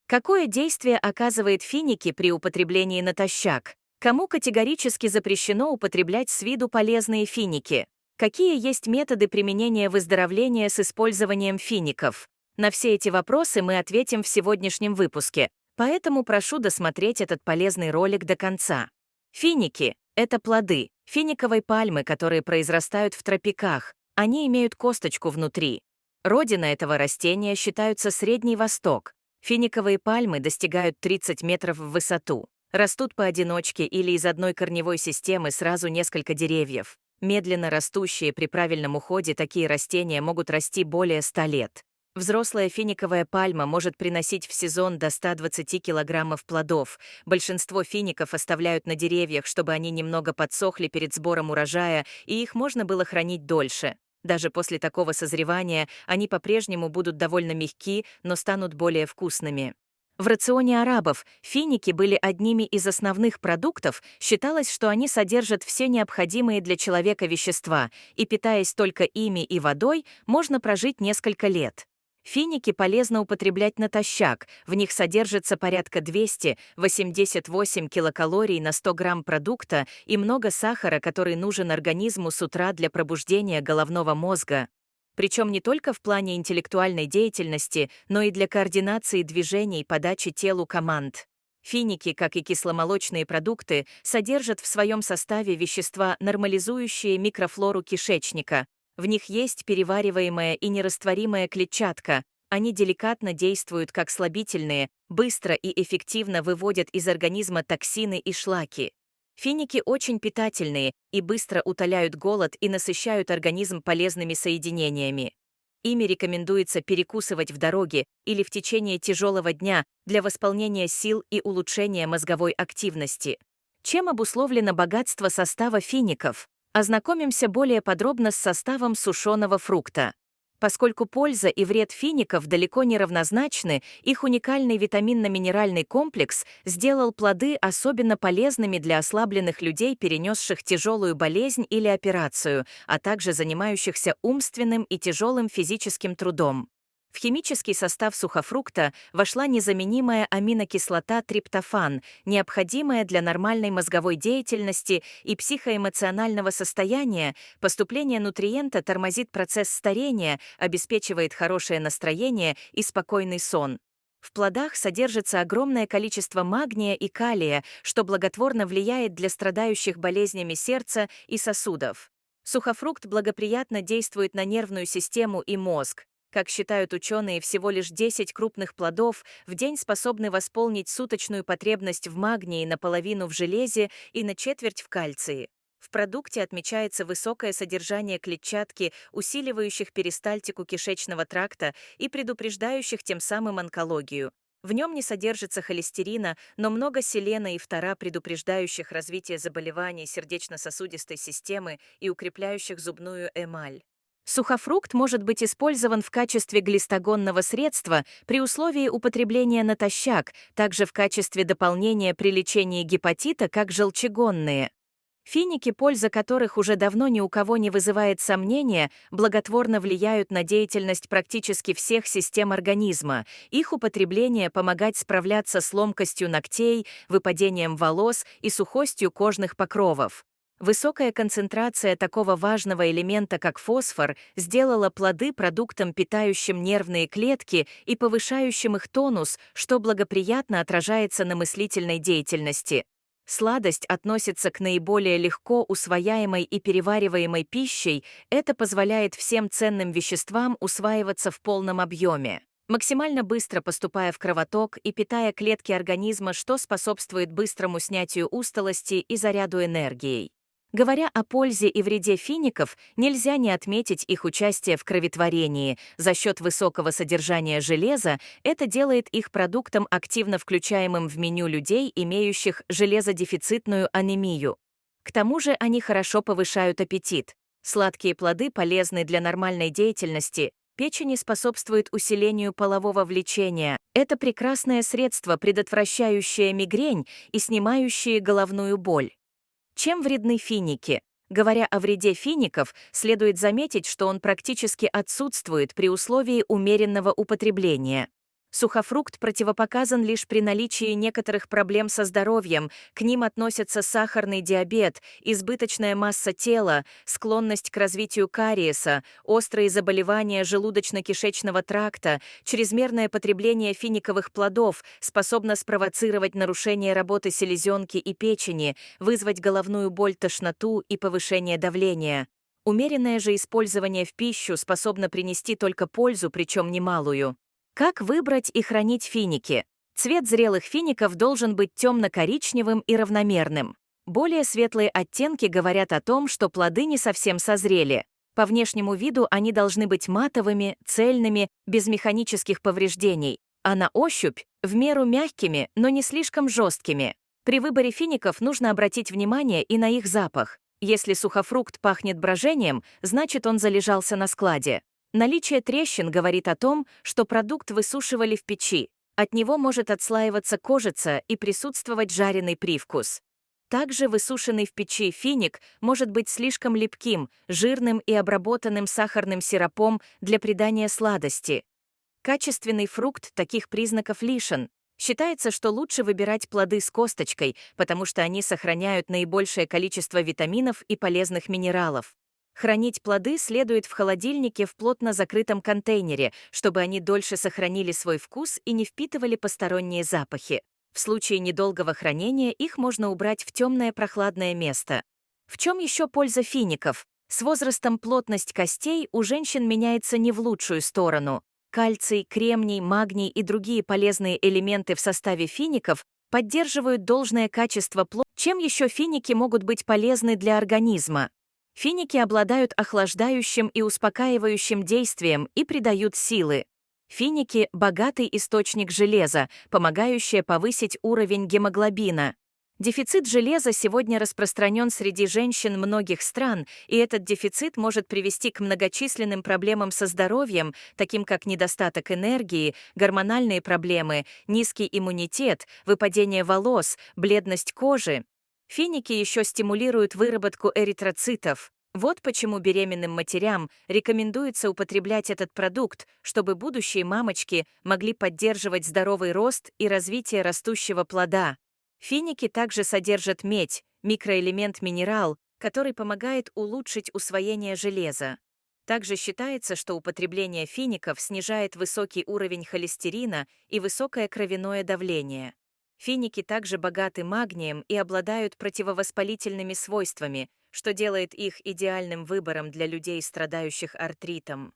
Какое действие оказывает финики при употреблении натощак? Кому категорически запрещено употреблять с виду полезные финики? Какие есть методы применения выздоровления с использованием фиников? На все эти вопросы мы ответим в сегодняшнем выпуске, поэтому прошу досмотреть этот полезный ролик до конца. Финики — это плоды финиковой пальмы, которые произрастают в тропиках. Они имеют косточку внутри. Родина этого растения считается Средний Восток. Финиковые пальмы достигают 30 метров в высоту. Растут поодиночке или из одной корневой системы сразу несколько деревьев. Медленно растущие при правильном уходе такие растения могут расти более 100 лет. Взрослая финиковая пальма может приносить в сезон до 120 килограммов плодов. Большинство фиников оставляют на деревьях, чтобы они немного подсохли перед сбором урожая, и их можно было хранить дольше. Даже после такого созревания они по-прежнему будут довольно мягки, но станут более вкусными. В рационе арабов финики были одними из основных продуктов, считалось, что они содержат все необходимые для человека вещества, и питаясь только ими и водой, можно прожить несколько лет. Финики полезно употреблять натощак, в них содержится порядка 288 килокалорий на 100 грамм продукта и много сахара, который нужен организму с утра для пробуждения головного мозга. Причем не только в плане интеллектуальной деятельности, но и для координации движений и подачи телу команд. Финики, как и кисломолочные продукты, содержат в своем составе вещества, нормализующие микрофлору кишечника. В них есть перевариваемая и нерастворимая клетчатка. Они деликатно действуют как слабительные, быстро и эффективно выводят из организма токсины и шлаки. Финики очень питательные и быстро утоляют голод и насыщают организм полезными соединениями. Ими рекомендуется перекусывать в дороге или в течение тяжелого дня для восполнения сил и улучшения мозговой активности. Чем обусловлено богатство состава фиников? Ознакомимся более подробно с составом сушеного фрукта. Поскольку польза и вред фиников далеко не равнозначны, их уникальный витаминно-минеральный комплекс сделал плоды особенно полезными для ослабленных людей, перенесших тяжелую болезнь или операцию, а также занимающихся умственным и тяжелым физическим трудом. В химический состав сухофрукта вошла незаменимая аминокислота триптофан, необходимая для нормальной мозговой деятельности и психоэмоционального состояния. Поступление нутриента тормозит процесс старения, обеспечивает хорошее настроение и спокойный сон. В плодах содержится огромное количество магния и калия, что благотворно влияет для страдающих болезнями сердца и сосудов. Сухофрукт благоприятно действует на нервную систему и мозг. Как считают ученые, всего лишь 10 крупных плодов в день способны восполнить суточную потребность в магнии наполовину в железе и на четверть в кальции. В продукте отмечается высокое содержание клетчатки, усиливающих перистальтику кишечного тракта и предупреждающих тем самым онкологию. В нем не содержится холестерина, но много селена и фтора, предупреждающих развитие заболеваний сердечно-сосудистой системы и укрепляющих зубную эмаль. Сухофрукт может быть использован в качестве глистогонного средства при условии употребления натощак, также в качестве дополнения при лечении гепатита, как желчегонные. Финики, польза которых уже давно ни у кого не вызывает сомнения, благотворно влияют на деятельность практически всех систем организма. Их употребление помогает справляться с ломкостью ногтей, выпадением волос и сухостью кожных покровов. Высокая концентрация такого важного элемента, как фосфор, сделала плоды продуктом, питающим нервные клетки и повышающим их тонус, что благоприятно отражается на мыслительной деятельности. Сладость относится к наиболее легко усвояемой и перевариваемой пищей, это позволяет всем ценным веществам усваиваться в полном объеме, максимально быстро поступая в кровоток и питая клетки организма, что способствует быстрому снятию усталости и заряду энергией. Говоря о пользе и вреде фиников, нельзя не отметить их участие в кроветворении. За счет высокого содержания железа это делает их продуктом, активно включаемым в меню людей, имеющих железодефицитную анемию. К тому же они хорошо повышают аппетит. Сладкие плоды полезны для нормальной деятельности. Печени способствует усилению полового влечения. Это прекрасное средство, предотвращающее мигрень и снимающее головную боль. Чем вредны финики? Говоря о вреде фиников, следует заметить, что он практически отсутствует при условии умеренного употребления. Сухофрукт противопоказан лишь при наличии некоторых проблем со здоровьем, к ним относятся сахарный диабет, избыточная масса тела, склонность к развитию кариеса, острые заболевания желудочно-кишечного тракта, чрезмерное потребление финиковых плодов способно спровоцировать нарушение работы селезенки и печени, вызвать головную боль, тошноту и повышение давления. Умеренное же использование в пищу способно принести только пользу, причем немалую. Как выбрать и хранить финики? Цвет зрелых фиников должен быть темно-коричневым и равномерным. Более светлые оттенки говорят о том, что плоды не совсем созрели. По внешнему виду они должны быть матовыми, цельными, без механических повреждений, а на ощупь в меру мягкими, но не слишком жесткими. При выборе фиников нужно обратить внимание и на их запах. Если сухофрукт пахнет брожением, значит он залежался на складе. Наличие трещин говорит о том, что продукт высушивали в печи. От него может отслаиваться кожица и присутствовать жареный привкус. Также высушенный в печи финик может быть слишком липким, жирным и обработанным сахарным сиропом для придания сладости. Качественный фрукт таких признаков лишен. Считается, что лучше выбирать плоды с косточкой, потому что они сохраняют наибольшее количество витаминов и полезных минералов. Хранить плоды следует в холодильнике в плотно закрытом контейнере, чтобы они дольше сохранили свой вкус и не впитывали посторонние запахи. В случае недолгого хранения их можно убрать в темное прохладное место. В чем еще польза фиников? С возрастом плотность костей у женщин меняется не в лучшую сторону. Кальций, кремний, магний и другие полезные элементы в составе фиников поддерживают должное качество плоти. Чем еще финики могут быть полезны для организма? Финики обладают охлаждающим и успокаивающим действием и придают силы. Финики – богатый источник железа, помогающий повысить уровень гемоглобина. Дефицит железа сегодня распространен среди женщин многих стран, и этот дефицит может привести к многочисленным проблемам со здоровьем, таким как недостаток энергии, гормональные проблемы, низкий иммунитет, выпадение волос, бледность кожи. Финики еще стимулируют выработку эритроцитов. Вот почему беременным матерям рекомендуется употреблять этот продукт, чтобы будущие мамочки могли поддерживать здоровый рост и развитие растущего плода. Финики также содержат медь, микроэлемент-минерал, который помогает улучшить усвоение железа. Также считается, что употребление фиников снижает высокий уровень холестерина и высокое кровяное давление. Финики также богаты магнием и обладают противовоспалительными свойствами, что делает их идеальным выбором для людей, страдающих артритом.